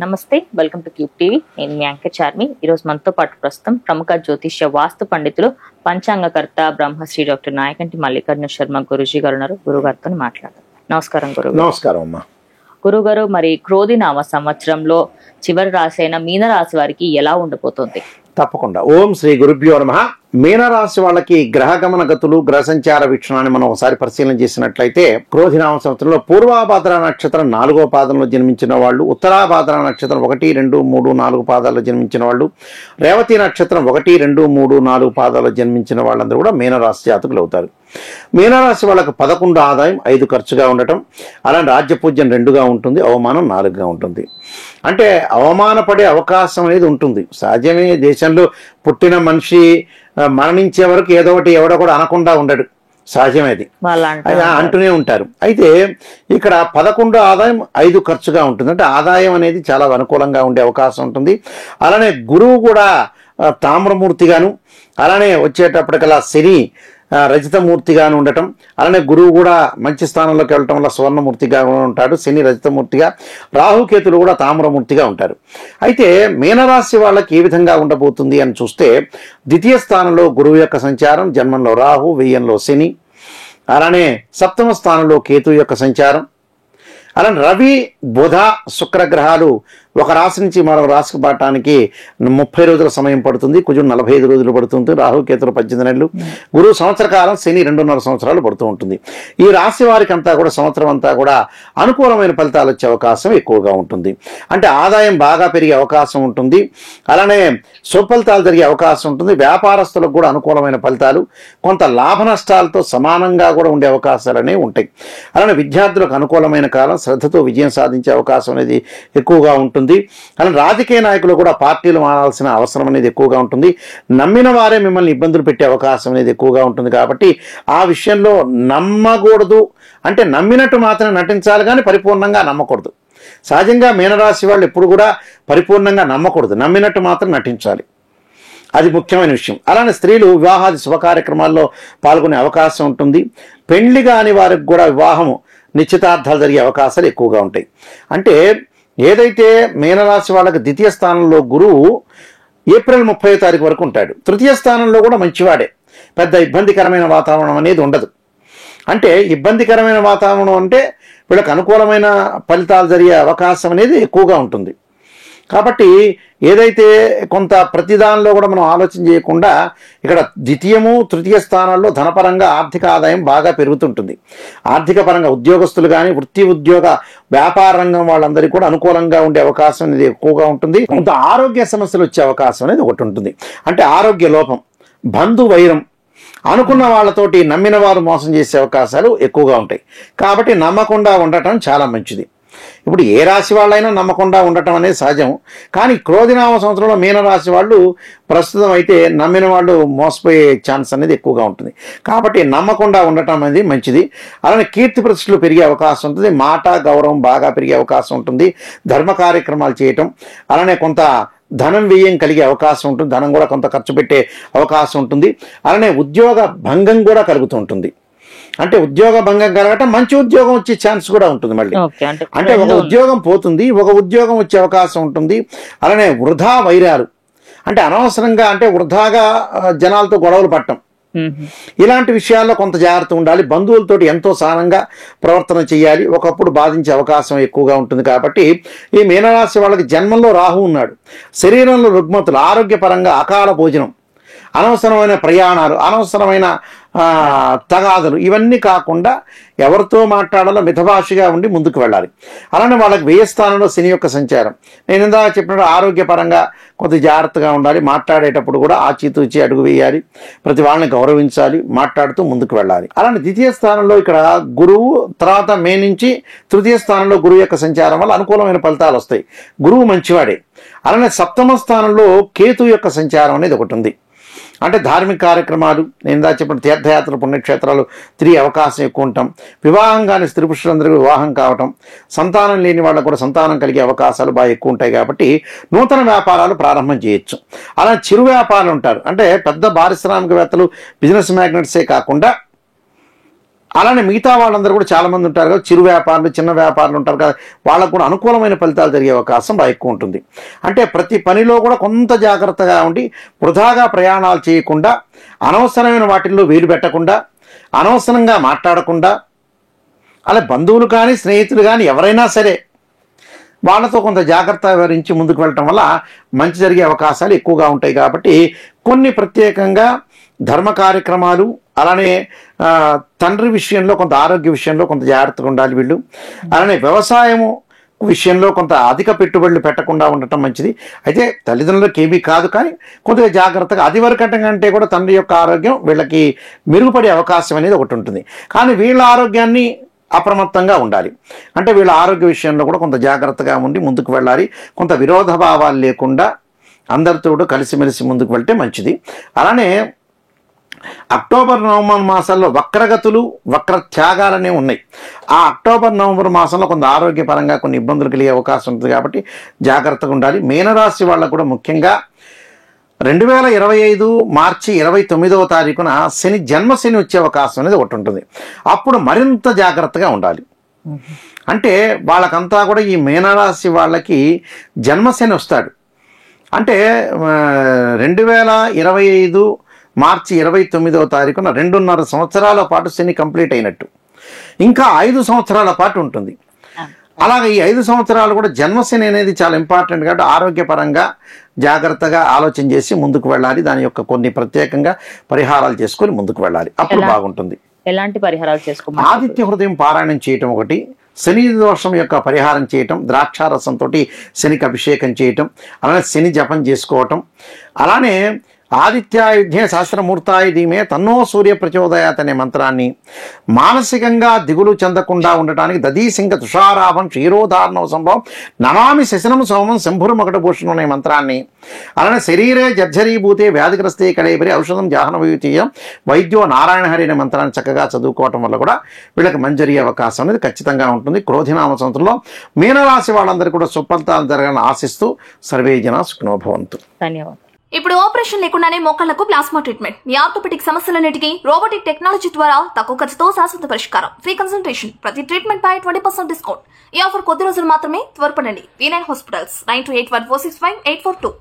నమస్తే, welcome to cube TV. నేను మీ anchor Charmi. ఈరోజు మనతో పాటు ప్రస్తుతం ప్రముఖ జ్యోతిష్య వాస్తు పండితులు, పంచాంగకర్త బ్రహ్మశ్రీ డాక్టర్ నాయకంటి మల్లికార్జున శర్మ గురుజీ గారు ఉన్నారు. గురుగారితో మాట్లాడదాం. నమస్కారం గురుగారు. నమస్కారం అమ్మా. గురుగారు, మరి క్రోధినామ సంవత్సరంలో చివరి రాశి అయిన మీనరాశి వారికి ఎలా ఉండబోతోంది? తప్పకుండా. ఓం శ్రీ గురుభ్యో నమః. మీనరాశి వాళ్ళకి గ్రహగమన గతులు, గ్రహ సంచార వీక్షణాన్ని మనం ఒకసారి పరిశీలన చేసినట్లయితే, క్రోధినామ సంవత్సరంలో పూర్వాభాద్ర నక్షత్రం 4వ పాదంలో జన్మించిన వాళ్ళు, ఉత్తరాభాద్ర నక్షత్రం 1, 2, 3, 4 పాదాల్లో జన్మించిన వాళ్ళు, రేవతి నక్షత్రం 1, 2, 3, 4 పాదాల్లో జన్మించిన వాళ్ళందరూ కూడా మీనరాశి జాతకులు అవుతారు. మీనరాశి వాళ్ళకు 11 ఆదాయం, 5 ఖర్చుగా ఉండటం, అలాంటి రాజ్యపూజ్యం 2గా ఉంటుంది, అవమానం 4గా ఉంటుంది. అంటే అవమానపడే అవకాశం అనేది ఉంటుంది. సహజమే, దేశంలో పుట్టిన మనిషి మరణించే వరకు ఏదో ఒకటి ఎవడో కూడా అనకుండా ఉండడు, సహజమేది, అంటూనే ఉంటారు. అయితే ఇక్కడ 11 ఆదాయం, 5 ఖర్చుగా ఉంటుంది. అంటే ఆదాయం అనేది చాలా అనుకూలంగా ఉండే అవకాశం ఉంటుంది. అలానే గురువు కూడా తామ్రమూర్తిగాను, అలానే వచ్చేటప్పటికల్లా శని రజితమూర్తిగాను ఉండటం, అలానే గురువు కూడా మంచి స్థానంలోకి వెళ్ళటం వల్ల సువర్ణమూర్తిగా ఉంటాడు, శని రజితమూర్తిగా, రాహుకేతులు కూడా తామ్రమూర్తిగా ఉంటారు. అయితే మీనరాశి వాళ్ళకి ఏ విధంగా ఉండబోతుంది అని చూస్తే, ద్వితీయ స్థానంలో గురువు యొక్క సంచారం, జన్మంలో రాహు, వ్యయంలో శని, అలానే సప్తమ స్థానంలో కేతు యొక్క సంచారం, అలానే రవి, బుధ, శుక్రగ్రహాలు ఒక రాశి నుంచి మరో రాశికి పడటానికి 30 రోజుల సమయం పడుతుంది. కుజుడు 45 రోజులు పడుతుంది, రాహుకేతులు 18 నెలలు, గురువు సంవత్సర కాలం, శని 2.5 సంవత్సరాలు పడుతూ ఉంటుంది. ఈ రాశి వారికి అంతా కూడా సంవత్సరం అంతా కూడా అనుకూలమైన ఫలితాలు వచ్చే అవకాశం ఎక్కువగా ఉంటుంది. అంటే ఆదాయం బాగా పెరిగే అవకాశం ఉంటుంది, అలానే సుఫలితాలు జరిగే అవకాశం ఉంటుంది. వ్యాపారస్తులకు కూడా అనుకూలమైన ఫలితాలు, కొంత లాభ నష్టాలతో సమానంగా కూడా ఉండే అవకాశాలు అనేవి ఉంటాయి. అలానే విద్యార్థులకు అనుకూలమైన కాలం, శ్రద్ధతో విజయం సాధించే అవకాశం అనేది ఎక్కువగా ఉంటుంది. అలా రాజకీయ నాయకులు కూడా పార్టీలు మారాల్సిన అవసరం అనేది ఎక్కువగా ఉంటుంది. నమ్మిన వారే మిమ్మల్ని ఇబ్బందులు పెట్టే అవకాశం అనేది ఎక్కువగా ఉంటుంది. కాబట్టి ఆ విషయంలో నమ్మకూడదు, అంటే నమ్మినట్టు మాత్రమే నటించాలి కానీ పరిపూర్ణంగా నమ్మకూడదు. సహజంగా మీనరాశి వాళ్ళు ఎప్పుడు కూడా పరిపూర్ణంగా నమ్మకూడదు, నమ్మినట్టు మాత్రం నటించాలి. అది ముఖ్యమైన విషయం. అలానే స్త్రీలు వివాహాది శుభ కార్యక్రమాల్లో పాల్గొనే అవకాశం ఉంటుంది. పెళ్లి కాని వారికి కూడా వివాహము, నిశ్చితార్థాలు జరిగే అవకాశాలు ఎక్కువగా ఉంటాయి. అంటే ఏదైతే మీనరాశి వాళ్ళకి ద్వితీయ స్థానంలో గురువు ఏప్రిల్ 30వ తారీఖు వరకు ఉంటాడు. తృతీయ స్థానంలో కూడా మంచివాడే, పెద్ద ఇబ్బందికరమైన వాతావరణం అనేది ఉండదు. అంటే ఇబ్బందికరమైన వాతావరణం అంటే వీళ్ళకి అనుకూలమైన ఫలితాలు జరిగే అవకాశం అనేది ఎక్కువగా ఉంటుంది. కాబట్టి ఏదైతే కొంత ప్రతిదానిలో కూడా మనం ఆలోచన చేయకుండా, ఇక్కడ ద్వితీయము, తృతీయ స్థానాల్లో ధనపరంగా ఆర్థిక ఆదాయం బాగా పెరుగుతుంటుంది. ఆర్థిక పరంగా ఉద్యోగస్తులు కానీ, వృత్తి ఉద్యోగ వ్యాపార రంగం వాళ్ళందరికీ కూడా అనుకూలంగా ఉండే అవకాశం అనేది ఎక్కువగా ఉంటుంది. కొంత ఆరోగ్య సమస్యలు వచ్చే అవకాశం అనేది ఒకటి ఉంటుంది. అంటే ఆరోగ్య లోపం, బంధు వైరం, అనుకున్న వాళ్ళతోటి నమ్మిన వారు మోసం చేసే అవకాశాలు ఎక్కువగా ఉంటాయి. కాబట్టి నమ్మకుండా ఉండటం చాలా మంచిది. ఇప్పుడు ఏ రాశి వాళ్ళైనా నమ్మకుండా ఉండటం అనేది సహజం. కానీ క్రోధినామ సంవత్సరంలో మీనరాశి వాళ్ళు ప్రస్తుతం అయితే నమ్మిన వాళ్ళు మోసపోయే ఛాన్స్ అనేది ఎక్కువగా ఉంటుంది. కాబట్టి నమ్మకుండా ఉండటం అనేది మంచిది. అలానే కీర్తి ప్రతిష్టలు పెరిగే అవకాశం ఉంటుంది. మాట గౌరవం బాగా పెరిగే అవకాశం ఉంటుంది. ధర్మ కార్యక్రమాలు చేయటం, అలానే కొంత ధనం వ్యయం కలిగే అవకాశం ఉంటుంది. ధనం కూడా కొంత ఖర్చు పెట్టే అవకాశం ఉంటుంది. అలానే ఉద్యోగ భంగం కూడా కలుగుతూ ఉంటుంది. అంటే ఉద్యోగ భంగం కలగటం, మంచి ఉద్యోగం వచ్చే ఛాన్స్ కూడా ఉంటుంది. మళ్ళీ అంటే ఒక ఉద్యోగం పోతుంది, ఒక ఉద్యోగం వచ్చే అవకాశం ఉంటుంది. అలానే వృధా వైరాలు, అంటే అనవసరంగా, అంటే వృధాగా జనాలతో గొడవలు పడటం, ఇలాంటి విషయాల్లో కొంత జాగ్రత్త ఉండాలి. బంధువులతోటి ఎంతో సహనంగా ప్రవర్తన చేయాలి. ఒకప్పుడు బాధించే అవకాశం ఎక్కువగా ఉంటుంది. కాబట్టి ఈ మీనరాశి వాళ్ళకి జన్మంలో రాహు ఉన్నాడు, శరీరంలో రుగ్మతులు, ఆరోగ్యపరంగా అకాల భోజనం, అనవసరమైన ప్రయాణాలు, అనవసరమైన తగాదులు, ఇవన్నీ కాకుండా ఎవరితో మాట్లాడాలో మితభాషగా ఉండి ముందుకు వెళ్ళాలి. అలానే వాళ్ళకి వ్యయ స్థానంలో శని యొక్క సంచారం. నేను ఇందాక చెప్పినట్టు ఆరోగ్యపరంగా కొంత జాగ్రత్తగా ఉండాలి. మాట్లాడేటప్పుడు కూడా ఆచితూచి అడుగు వేయాలి. ప్రతి వాళ్ళని గౌరవించాలి, మాట్లాడుతూ ముందుకు వెళ్ళాలి. అలానే ద్వితీయ స్థానంలో ఇక్కడ గురువు, తర్వాత మే నుంచి తృతీయ స్థానంలో గురువు యొక్క సంచారం వల్ల అనుకూలమైన ఫలితాలు వస్తాయి. గురువు మంచివాడే. అలానే సప్తమ స్థానంలో కేతు యొక్క సంచారం అనేది ఒకటి ఉంది. అంటే ధార్మిక కార్యక్రమాలు, నేను ఇందా చెప్పిన తీర్థయాత్రలు, పుణ్యక్షేత్రాలు తిరిగే అవకాశం ఎక్కువ ఉంటాం. వివాహం కానీ స్త్రీ పురుషులందరికీ వివాహం కావటం, సంతానం లేని వాళ్ళకు కూడా సంతానం కలిగే అవకాశాలు బాగా ఎక్కువ ఉంటాయి. కాబట్టి నూతన వ్యాపారాలు ప్రారంభం చేయొచ్చు. అలా చిరు వ్యాపారాలు ఉంటారు. అంటే పెద్ద పారిశ్రామికవేత్తలు, బిజినెస్ మ్యాగ్నెట్సే కాకుండా అలానే మిగతా వాళ్ళందరూ కూడా చాలా మంది ఉంటారు కదా, చిరు వ్యాపారులు, చిన్న వ్యాపారులు ఉంటారు కదా, వాళ్ళకు కూడా అనుకూలమైన ఫలితాలు జరిగే అవకాశం బాగా ఎక్కువ ఉంటుంది. అంటే ప్రతి పనిలో కూడా కొంత జాగ్రత్తగా ఉండి వృధాగా ప్రయాణాలు చేయకుండా, అనవసరమైన వాటిల్లో వేలు పెట్టకుండా, అనవసరంగా మాట్లాడకుండా, అలా బంధువులు కానీ స్నేహితులు కానీ ఎవరైనా సరే వాళ్ళతో కొంత జాగ్రత్త వివరించి ముందుకు వెళ్ళటం వల్ల మంచి జరిగే అవకాశాలు ఎక్కువగా ఉంటాయి. కాబట్టి కొన్ని ప్రత్యేకంగా ధర్మ కార్యక్రమాలు, అలానే తండ్రి విషయంలో కొంత ఆరోగ్య విషయంలో కొంత జాగ్రత్తగా ఉండాలి వీళ్ళు. అలానే వ్యవసాయము విషయంలో కొంత అధిక పెట్టుబడులు పెట్టకుండా ఉండటం మంచిది. అయితే తల్లిదండ్రులకు ఏమీ కాదు, కానీ కొద్దిగా జాగ్రత్తగా, అది వరకటం కంటే కూడా తండ్రి యొక్క ఆరోగ్యం వీళ్ళకి మెరుగుపడే అవకాశం అనేది ఒకటి ఉంటుంది. కానీ వీళ్ళ ఆరోగ్యాన్ని అప్రమత్తంగా ఉండాలి. అంటే వీళ్ళ ఆరోగ్య విషయంలో కూడా కొంత జాగ్రత్తగా ఉండి ముందుకు వెళ్ళాలి. కొంత విరోధ భావాలు లేకుండా అందరితో కలిసిమెలిసి ముందుకు వెళ్తే మంచిది. అలానే అక్టోబర్ నవంబర్ మాసాల్లో వక్రగతులు, వక్ర త్యాగాలనే ఉన్నాయి. ఆ అక్టోబర్ నవంబర్ మాసంలో కొంత ఆరోగ్యపరంగా కొన్ని ఇబ్బందులు కలిగే అవకాశం ఉంటుంది. కాబట్టి జాగ్రత్తగా ఉండాలి. మీనరాశి వాళ్ళకు కూడా ముఖ్యంగా 2025 మార్చి 29వ తారీఖున శని జన్మశని వచ్చే అవకాశం అనేది ఒకటి ఉంటుంది. అప్పుడు మరింత జాగ్రత్తగా ఉండాలి. అంటే వాళ్ళకంతా కూడా ఈ మీనరాశి వాళ్ళకి జన్మశని వస్తాడు. అంటే 2025 మార్చి 29వ తారీఖున 2.5 సంవత్సరాల పాటు శని కంప్లీట్ అయినట్టు. ఇంకా 5 సంవత్సరాల పాటు ఉంటుంది. అలాగే ఈ 5 సంవత్సరాలు కూడా జన్మశని అనేది చాలా ఇంపార్టెంట్. కాబట్టి ఆరోగ్యపరంగా జాగ్రత్తగా ఆలోచన చేసి ముందుకు వెళ్ళాలి. దాని యొక్క కొన్ని ప్రత్యేకంగా పరిహారాలు చేసుకొని ముందుకు వెళ్ళాలి. అప్పుడు బాగుంటుంది. ఎలాంటి పరిహారాలు చేసుకోవాలి? ఆదిత్య హృదయం పారాయణం చేయటం ఒకటి, శని దోషం యొక్క పరిహారం చేయటం, ద్రాక్షారసంతో శనికి అభిషేకం చేయటం, అలానే శని జపం చేసుకోవటం, అలానే ఆదిత్యాయుధ్యే సహస్రమూర్తాయ ధీమే తన్నో సూర్య ప్రచోదయాత్ అనే మంత్రాన్ని మానసికంగా దిగులు చెందకుండా ఉండటానికి దదీసింగ తుషారాభం క్షీరోధారణం సంభవం నమామి శశనం సోమం శంభురమకటభూషణం అనే మంత్రాన్ని, అలానే శరీరే జర్జరీభూతే వ్యాధిగ్రస్తే కళేబరి ఔషధం జాహ్నవీతీయం వైద్యో నారాయణ హరి అనే మంత్రాన్ని చక్కగా చదువుకోవటం వల్ల కూడా వీళ్ళకి మంచి జరిగే అవకాశం అనేది ఖచ్చితంగా ఉంటుంది. క్రోధినామ సంవత్సరంలో మీనరాశి వాళ్ళందరూ కూడా సుఫలితాలు జరగాలని ఆశిస్తూ సర్వే జనా సుఖినో భవంతు. ధన్యవాదాలు. ఇప్పుడు ఆపరేషన్ లేకుండానే మోకాళ్లకు ప్లాస్మా ట్రీట్మెంట్, మీ ఆర్థోపెడిక్ సమస్యలన్నిటికీ రోబోటిక్ టెక్నాలజీ ద్వారా తక్కువ ఖర్చుతో శాశ్వత పరిష్కారం, ఫ్రీ కన్సల్టేషన్, ప్రతి ట్రీట్మెంట్ పై 20% డిస్కౌంట్. ఈ ఆఫర్ కొద్ది రోజులు మాత్రమే, త్వరపడండి. V9 hospitals 9281465842.